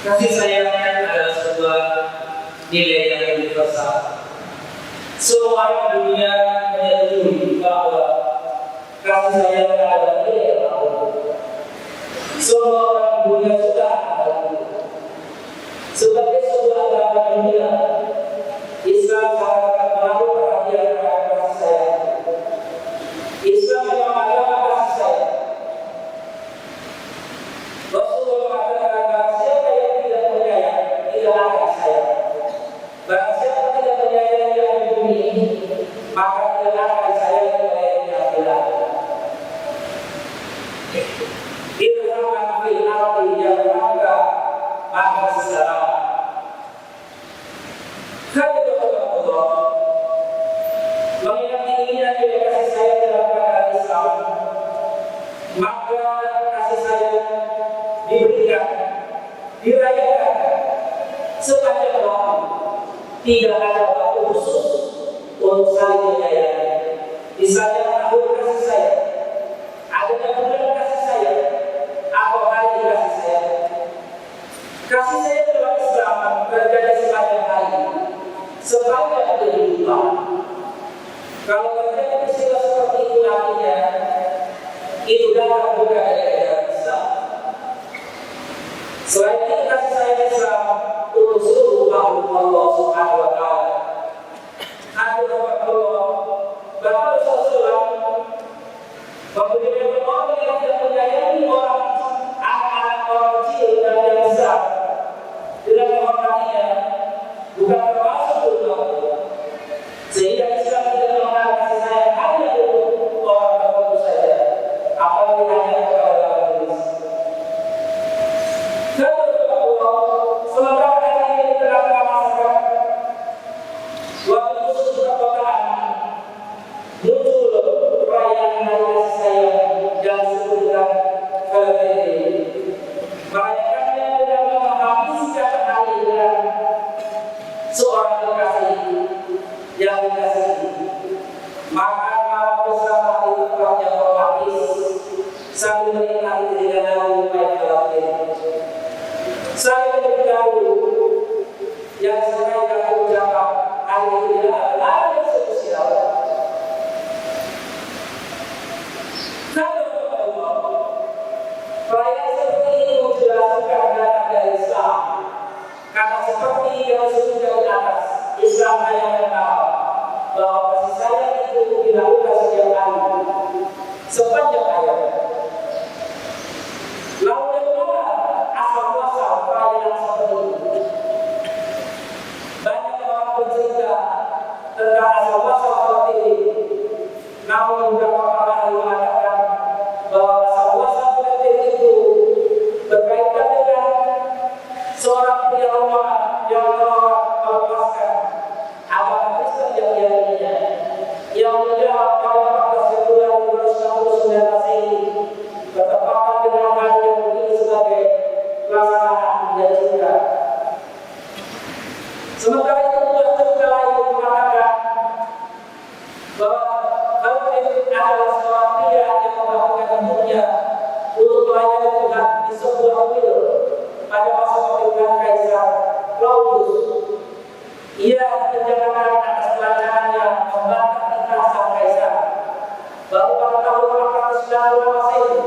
Kasih sayang adalah sebuah nilai yang universal. Semua orang di dunia menyetujui bahwa kasih sayang adalah nilai yang agung. Semua orang di dunia sudah ada itu. Sebagai sebuah agama dunia, Islam sangat menaruh perhatian terhadap kasih sayang. Islam memang agama kasih sayang. Rasulullah mengatakan, siapa yang tidak menyayang, tidak akan disayang. Barang siapa tidak menyayangi yang di bumi, maka tidak akan disayangi oleh yang di akhirat. Irhaman fil ardi yarhamka maka sesalam. Khairullah, mengingat tingginya nilai kasih sayang dalam agama Islam, maka kasih sayang diberikan, dirayakan sepanjang waktu. Tidak ada waktu khusus untuk saling menyayangi. Misalnya tahun kasih sayang, adanya bulan kasih sayang, atau hari kasih sayang. Kasih sayang dalam Islam terjadi sepanjang hari, sepanjang kehidupan. Kalau terjadi peristiwa seperti itu nantinya, itu dapat bukan dari ajaran Islam. Selain itu kasih sayang Islam untuk seluruh makhluk Allah Subhanahu wa Ta'ala. Nabi Rasulullah bahwa Rasulullah memberikan orang yang tidak menyayangi orang, anak-anak orang kecil dan yang besar dengan menghormatinya bukan termasuk dosa. Sehingga Islam tidak mengenal kasih sayang hanya untuk orang tertentu saja, apalagi hanya kepada orang Islam. Sementara hari ini di tengah-tengah masyarakat, waktu khusus perkotaan muncul perayaan hari kasih sayang yang disebutkan Valentine. Merayakannya dengan menghabiskan hari dengan seorang kekasih yang dikasihi. Makan malam bersama di tempat yang romantis sambil menikmati dengan lagu My Valentine. Saya beritahu yang saya akan ucapkan hari ini adalah yang spesial. Perayaan seperti ini menjelaskan data dari Islam. Karena seperti yang disebutkan di atas, Islam hanya mengenal bahwa kasih sayang itu dilakukan setiap hari, sepanjang hayat. Lalu bagaimana asal-muasal perayaan seperti ini? Banyak orang bercerita tentang asal-muasal seperti ini. Namun beberapa orang mengatakan bahwa asal-muasal seperti itu berkaitan dengan seorang pria Roma yang menolak melepaskan agama Kristen yang diakininya, yang menjawab pada 14 Februari 1969 Masehi bertepatan dengan hari yang begitu sebagai pelaksanaan dan cinta. Sementara itu juga cerita lain mengatakan bahwa Valentine adalah seorang pria yang melakukan hidupnya untuk melayani Tuhan di sebuah kuil pada masa pemerintahan Kaisar Claudius. Ia menjalankan atas kelancarannya membantah titah sang Kaisar. Baru pada tahun 492 Masehi,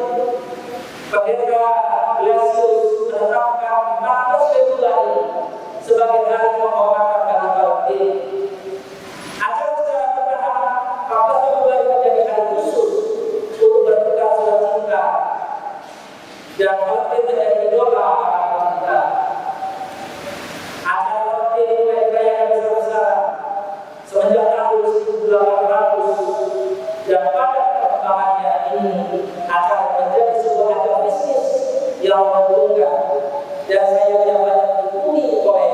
Pendeta Blasius menetapkan 14 Februari sebagai hari penghormatan bagi Valentine. Acara secara bertahap 14 Februari menjadi hari khusus untuk bertukar surat cinta, dan Valentine menjadi idola para pecinta. Acara Valentine mulai dirayakan besar-besaran semenjak tahun 1800, dan pada perkembangannya ini akan menjadi sebuah acara bisnis yang menguntungkan dan sayangnya banyak dihuni oleh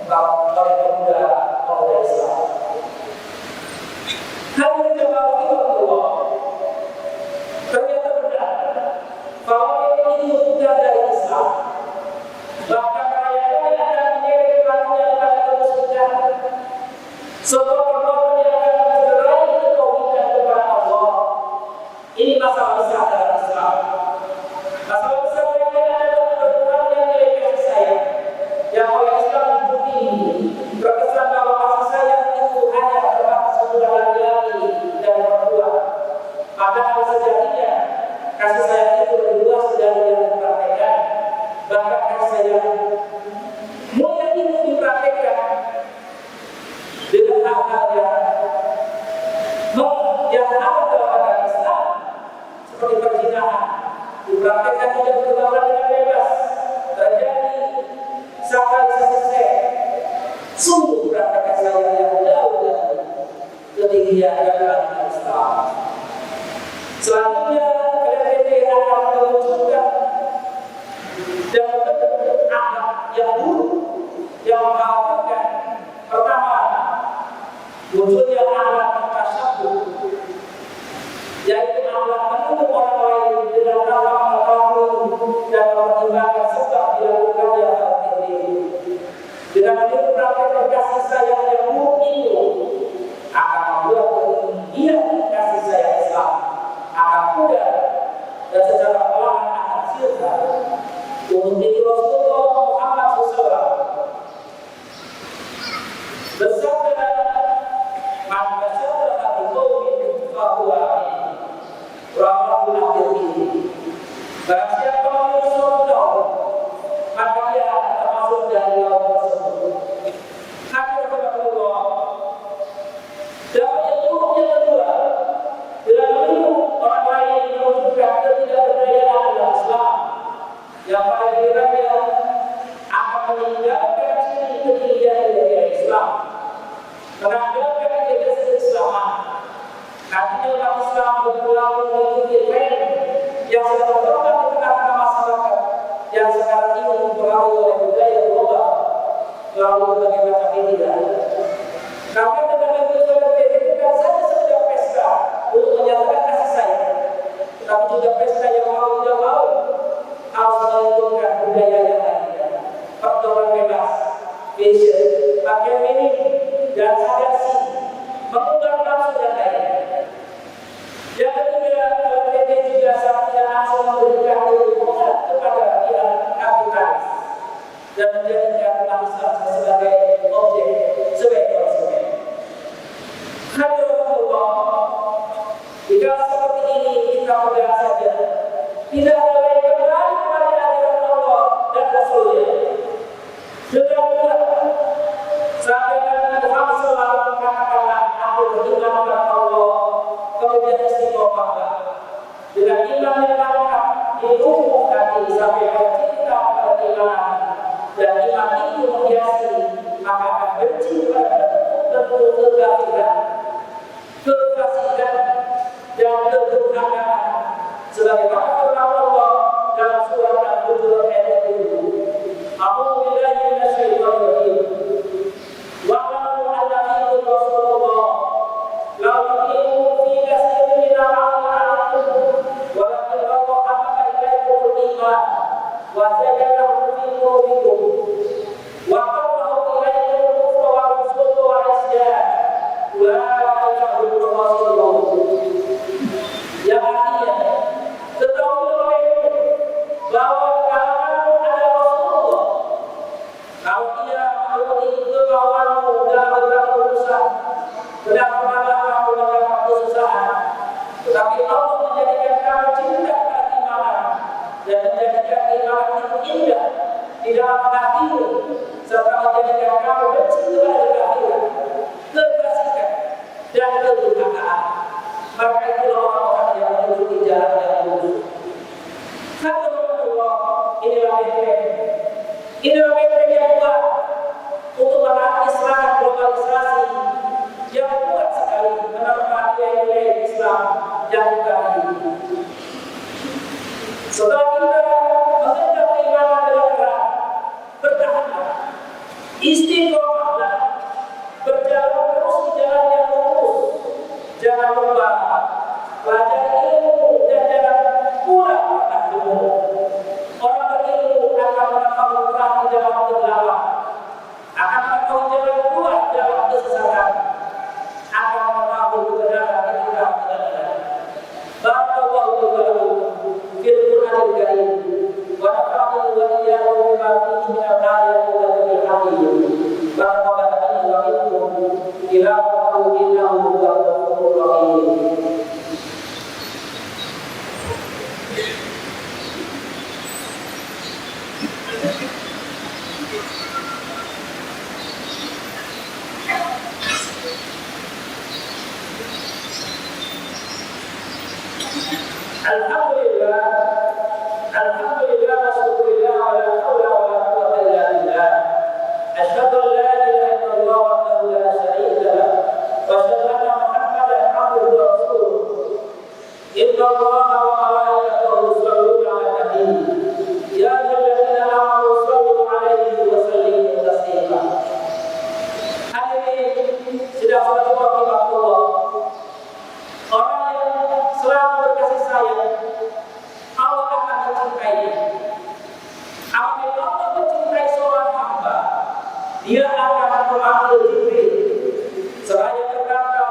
pemuda Islam. Hadirin jemaah rahimahullah, ternyata benar bahwa ini bukan dari Islam. Bahkan rakyatnya akan mengirim perhatian kepada kemusyrikan, sebuah perbuatan yang akan mencerai ketauhidan kepada Allah. Ini masalah besar dalam Islam. Masalah besar yang adalah berkurangnya nilai kasih sayang. bahkan kasih sayang mulai itu dipraktekkan dengan hal-hal yang ada dalam agama Islam seperti perzinahan dipraktekkan tidak berlawan dengan bebas, terjadi sakralisasi seks. Sungguh praktek saya yang jauh dari ketinggian agama Islam. Selanjutnya KDRT akan mewujudkan dan bentuk akhlak yang buruk yang mengkhawatirkan. Pertama, munculnya akhlak tasyabbuh, yaitu akhlak menuduh orang lain dengan tanpa mengetahui dan mempertimbangkan sebab dilakukannya hal ini. Dengan meniru praktek kasih sayang yang buruk itu akan membuat ketinggian kasih sayang Islam akan pudar dan secara perlahan akan sirna. Untuk itu Rasulullah Muhammad SAW bersabda, "Man tashabbaha biqaumin fahuwa minhum." Rawahu At-Tirmidzi. Barang siapa meniru suatu kaum, maka dia termasuk dari kaum tersebut. Hadirin Allah, dapat yang buruk yang kedua, dengan meniru orang lain menunjukkan ketidakberdayaan dalam Islam yang pada gilirannya akan meninggalkan ciri ketinggian dari Islam, menanggalkan identitas keislaman. Artinya umat Islam berulang mengikuti tren yang sedang berkembang di tengah-tengah masyarakat yang sekarang ini dipengaruhi oleh budaya global melalui berbagai macam media. Karena dengan media bukan saja sekedar pesta untuk menyatakan kasih sayang, tetapi juga pesta yang mau tidak mau harus mengikutkan budaya yang lainnya, pergaulan bebas, fashion, pakaian minim, dan sadasi, mengubah nafsu dan lainnya. Yang ketiga, KDRT juga seharusnya langsung memberikan dukungan kepada pihak kapitalis dan menjadikan umat Islam sebagai objek, sebagai konsumen. Hadirin Allah, jika seperti ini kita pegang saja, tidak ada lain kembali kepada ajaran Allah dan Rasulnya. Dengan mudah, sampai Nabi Muhammad SAW mengatakanlah, "Aku beriman kepada Allah," kemudian istiqomahlah. Dengan iman yang mantap, didukung hati sampai cinta pada keimanan, dan iman itu menghiasi, maka akan benci pada bentuk kekafiran, kefasikan, dan kedurhakaan. Sebagaimana firman Allah dalam surah Al-Hujurat ayat 7. A'udzu billahi minasyaitonir rajim. Wa'lamu anna fiikum Rasulullah law yuti'ukum fi katsirin min al-amri 'anittum walakin Allah habba ilaykumul iman wa zayyanahu fi qulubikum wa karraha ilaykumul kufra wal fusuqa wal 'isyan ulaika humur rasyidun. Yang artinya, ketahuilah bahwa kamu adalah Rasulullah. Kalau dia menuruti kemauanmu dalam beberapa urusan, benar-benarlah kamu mendapat kesusahan. Tetapi Allah menjadikan kamu cinta pada keimanan dan menjadikan keimanan itu indah di dalam hatimu, serta menjadikan kamu benci kepada kekafiran, kefasikan, dan kedurhakaan. Maka itulah orang-orang yang mengikuti jalan yang lurus. Alhamdulillah, inilah benteng yang kuat untuk menaati serangan globalisasi yang kuat sekali menerpa nilai-nilai Islam yang bukan ini. Setelah kita mengejar keimanan dengan keras, bertahanlah, istiqomahlah, berjalan terus di jalan yang lurus. Jangan lupa pelajari ilmu dan jangan pula pernah jemu. Orang berilmu akan mengetahui terang di dalam kegelapan, akan mengetahui jalan keluar dalam kesesatan, akan mengetahui kebenaran di tengah kegelapan. Barakallahu li wa lakum fil Qur'anil Karim wa nafa'ani wa iyyakum bima fihi min al-ayati wa dhikril hakim. Barakallahu wa minkum ila qawlihi Alhamdulillah, alhamdulillah wa syukurillah wa la haula wa la quwwata illa billah. Asyhadu an la ilaha illallah wahdahu la syarika lah wa asyhadu anna Muhammadan abduhu wa rasuluh. Inna Allaha wa malaikatahu yusholluna 'alan nabi. Ya ayyuhalladzina amanu shollu 'alaihi wa sallimu taslima. Hadirin sidang rahimahullah. Orang yang selalu berkasih sayang, Allah akan mencintainya. Apabila Allah mencintai seorang hamba, Dia akan memanggil Jibril. Seraya berkata,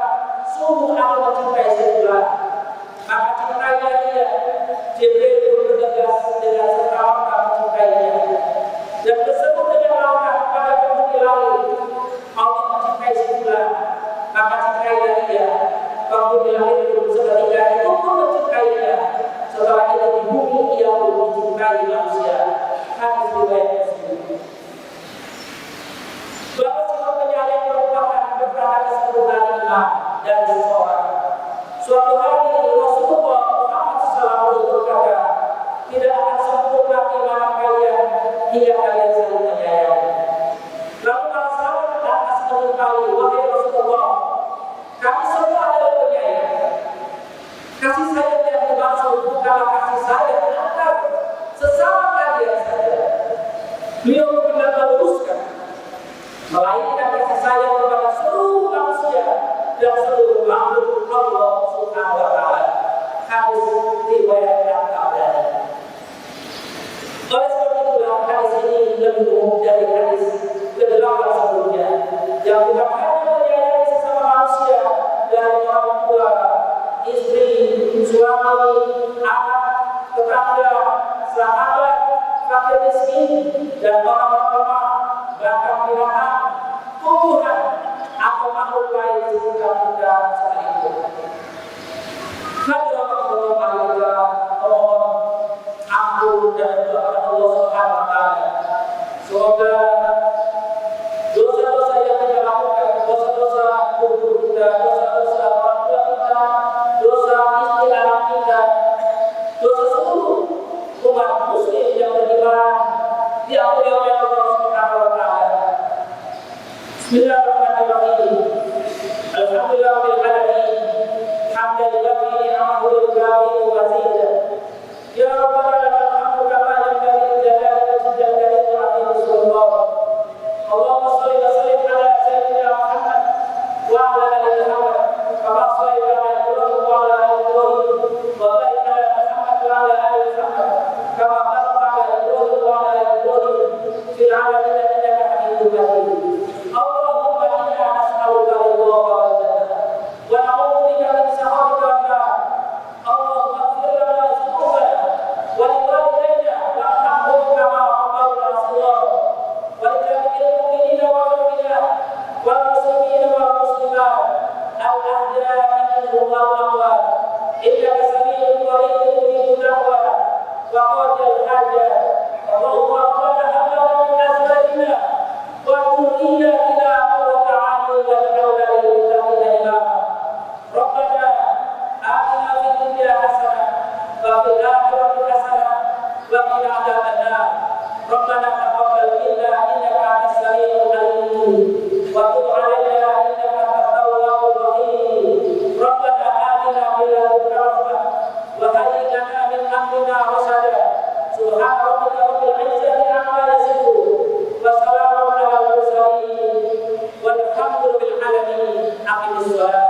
sungguh aku mencintai sebulan, maka cintailah dia. Jibril pun bergegas dengan serta-merta mencintainya dan bersebut dengan langkah pada penghuni langit. Allah mencintai sebulan, maka cintailah dia. Penghuni langit pun seketika itu pun mencintainya. Setelah itu di bumi ia pun mencintai manusia. Hadis riwayat Muslim. Bahwa sifat penyayang merupakan bertanda kesempurnaan iman dan seseorang. Suatu hari Rasulullah Muhammad SAW berkata, tidak akan sempurna iman kalian hingga kalian saling menyayangi. Lalu para sahabat lantas menimpali, wahai Rasulullah, kami semua adalah penyayang. Kasih sayang yang dimaksud bukanlah kasih sayang antar sesama kalian saja. Beliau benar meluruskan, melainkan kasih sayang kepada seluruh manusia dan seluruh makhluk Allah Subhanahu wa Ta'ala. Hadis riwayat At-Tabrani. Oleh sebab itulah hadis ini lebih umum dari hadis ke-8 sebelumnya, yang bukan hanya menyayangi sesama manusia dari orang tua, istri, suami, anak, tetangga, sahabat, fakir miskin, dan orang-orang lemah, bahkan binatang, tumbuhan, atau makhluk lain di sekitar kita sekalipun. Hadirin Allah kita mohon ampun dan doa Allah Subhanahu wa Ta'ala. Semoga dosa-dosa yang kita lakukan, dosa-dosa kubur kita, dosa-dosa orang tua kita, dosa istri anak kita, dosa seluruh umat muslim yang beriman diampuni oleh Allah Subhanahu wa Ta'ala. Bismillahirrahmanirrahim. Alhamdulillahil alamin. Hamdan lillahi ni'amahu wal kafi wa mazid. Ya Rabbana lakal hamdu kama yanbaghi li jalali wajhika al-karim wa 'azimi sultanik. Allahumma shalli wa sallim ala sayyidina Muhammad wa ala ali Muhammad kama shallaita ala Ibrahim wa ala ali Ibrahim wa barik ala Muhammad wa ala ali Muhammad kama barakta ala Ibrahim wa ala ali Ibrahim fil 'alamin innaka Hamidum Majid. Allahumma inna nas'aluka ridhaka wal jannah wa na'udzu bika min sakhatika wan nar. Allahumma ighfir lana dhunubana wa li walidayna warhamhum kama rabbawna shaghira. ولجميع المؤمنين والمؤمنات والمسلمين والمسلمات الأحياء منهم والأموات إنك سميع قريب مجيب الدعوات وقاضي الحاجات. اللهم ربنا هب لنا من أزواجنا وذرياتنا قرة أعين واجعلنا للمتقين إماما. ربنا آتنا في الدنيا حسنة وفي الآخرة حسنة وقنا عذاب النار. ربنا تقبل منا انك انت السميع العليم وتب علينا انك انت التواب الرحيم. ربنا آتنا من لدنك رحمة وهيئ لنا من امرنا رشدا. سبحان ربك رب العزة عما يصفون وسلام على المرسلين والحمد لله العالمين. أقم الصلاة.